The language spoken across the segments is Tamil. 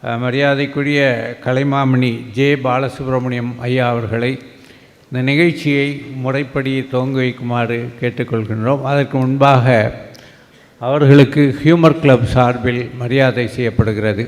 மரியாதைக்குரிய கலைமாமணி ஜே பாலசுப்ரமணியம் ஐயா அவர்களை இந்த நிகழ்ச்சியை முறைப்படி துவங்கி வைக்குமாறு கேட்டுக்கொள்கின்றோம். அதற்கு முன்பாக அவர்களுக்கு ஹியூமர் கிளப் சார்பில் மரியாதை செய்யப்படுகிறது.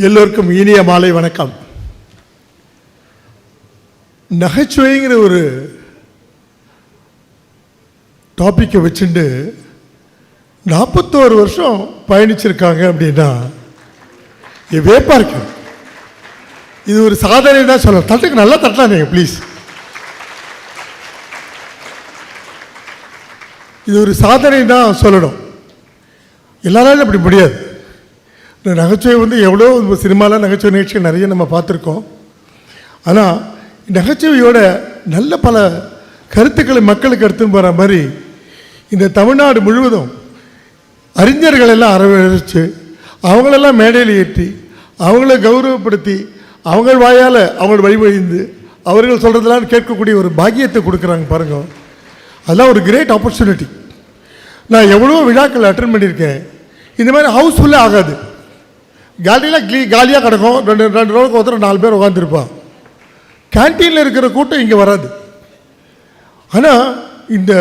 எல்லோருக்கும் இனிய மாலை வணக்கம். நகைச்சுவைங்கிற ஒரு டாப்பிக்கை வச்சுட்டு 41 வருஷம் பயணிச்சிருக்காங்க அப்படின்னா வேப்பா இருக்கு. இது ஒரு சாதனை தான் சொல்லலாம். தட்டுக்கு நல்லா தட்டலாம் நீங்கள் ப்ளீஸ். இது ஒரு சாதனை தான் சொல்லணும். எல்லாராலும் அப்படி முடியாது. நகைச்சுவை எவ்வளோ சினிமாவில் நகைச்சுவை நிகழ்ச்சிகள் நிறைய நம்ம பார்த்துருக்கோம். ஆனால் நகைச்சுவையோட நல்ல பல கருத்துக்களை மக்களுக்கு எடுத்துன்னு போகிற மாதிரி இந்த தமிழ்நாடு முழுவதும் அறிஞர்கள் எல்லாம் அரவணைச்சு அவங்களெல்லாம் மேடையில் ஏற்றி அவங்கள கௌரவப்படுத்தி அவங்க வாயால் அவங்கள வழிவழிந்து அவர்கள் சொல்கிறதெல்லாம் கேட்கக்கூடிய ஒரு பாக்கியத்தை கொடுக்குறாங்க பாருங்க. அதெல்லாம் ஒரு கிரேட் ஆப்பர்ச்சுனிட்டி. நான் எவ்வளோ விழாக்கள் அட்டன் பண்ணியிருக்கேன். இந்த மாதிரி ஹவுஸ்ஃபுல்லாக ஆகாது. காலியாக கிடக்கும். ரெண்டு ரோலுக்கு ஒருத்தர் 4 பேர் உட்காந்துருப்பான். கேன்டீனில் இருக்கிற கூட்டம் இங்கே வராது. ஆனால் இந்த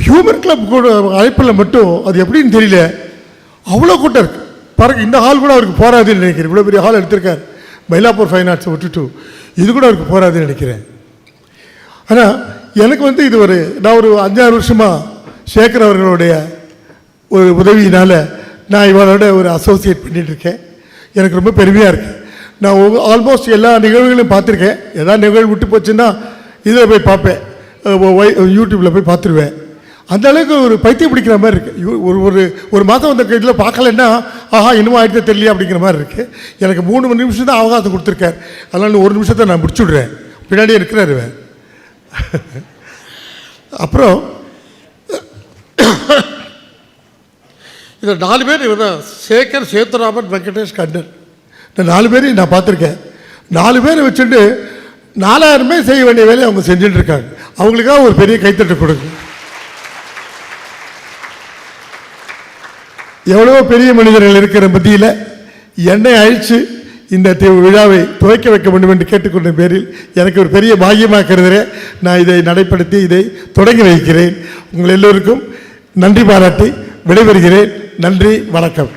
ஹியூமர் கிளப் கூட அழைப்பில் மட்டும் அது எப்படின்னு தெரியல, அவ்வளோ கூட்டம் இருக்குது பாருங்க. இந்த ஹால் கூட அவருக்கு போகாதுன்னு நினைக்கிறேன். இவ்வளோ பெரிய ஹால் எடுத்திருக்கார். மயிலாப்பூர் ஃபைன் ஆர்ட்ஸை விட்டுட்டு இது கூட அவருக்கு போகாதுன்னு நினைக்கிறேன். ஆனால் எனக்கு இது நான் ஒரு 5-6 வருஷமாக சேகர் அவர்களுடைய ஒரு உதவியினால் நான் இவரோட ஒரு அசோசியேட் பண்ணிகிட்ருக்கேன். எனக்கு ரொம்ப பெருமையாக இருக்குது. நான் ஆல்மோஸ்ட் எல்லா நிகழ்வுகளையும் பார்த்துருக்கேன். ஏதாவது நிகழ்வு விட்டு போச்சுன்னா இதில் போய் பார்ப்பேன், யூடியூப்பில் போய் பார்த்துருவேன். அந்த அளவுக்கு ஒரு பைத்தியம் பிடிக்கிற மாதிரி இருக்குது. ஒரு மாதம் அந்த இதில் பார்க்கலன்னா ஆஹா இன்னும் ஆகிட்டே தெரியல அப்படிங்கிற மாதிரி இருக்குது. எனக்கு 3 நிமிஷம் தான் அவகாசம் கொடுத்துருக்கார். அதனால் 1 நிமிஷத்தை நான் முடிச்சுடுறேன். பின்னாடியே இருக்கிறார். அப்புறம் இதில் 4 பேர் இவர் தான், சேகர், சேத்துராமன், வெங்கடேஷ், கண்ணன். இந்த 4 பேரையும் நான் பார்த்துருக்கேன். 4 பேரை வச்சுட்டு 4000 பேர் செய்ய வேண்டிய வேலையை அவங்க செஞ்சுட்டு இருக்காங்க. அவங்களுக்காக ஒரு பெரிய கைத்தட்டு கொடுங்க. எவ்வளோ பெரிய மனிதர்கள் இருக்கிற மத்தியில் என்னை அழித்து இந்த விழாவை துவக்க வைக்க வேண்டும் என்று கேட்டுக்கொண்ட பேரில் எனக்கு ஒரு பெரிய பாக்கியமாக கருதுகிறேன். நான் இதை நடைப்படுத்தி இதை தொடங்கி வைக்கிறேன். உங்கள் எல்லோருக்கும் நன்றி பாராட்டி விடைபெறுகிறேன். நன்றி, வணக்கம்.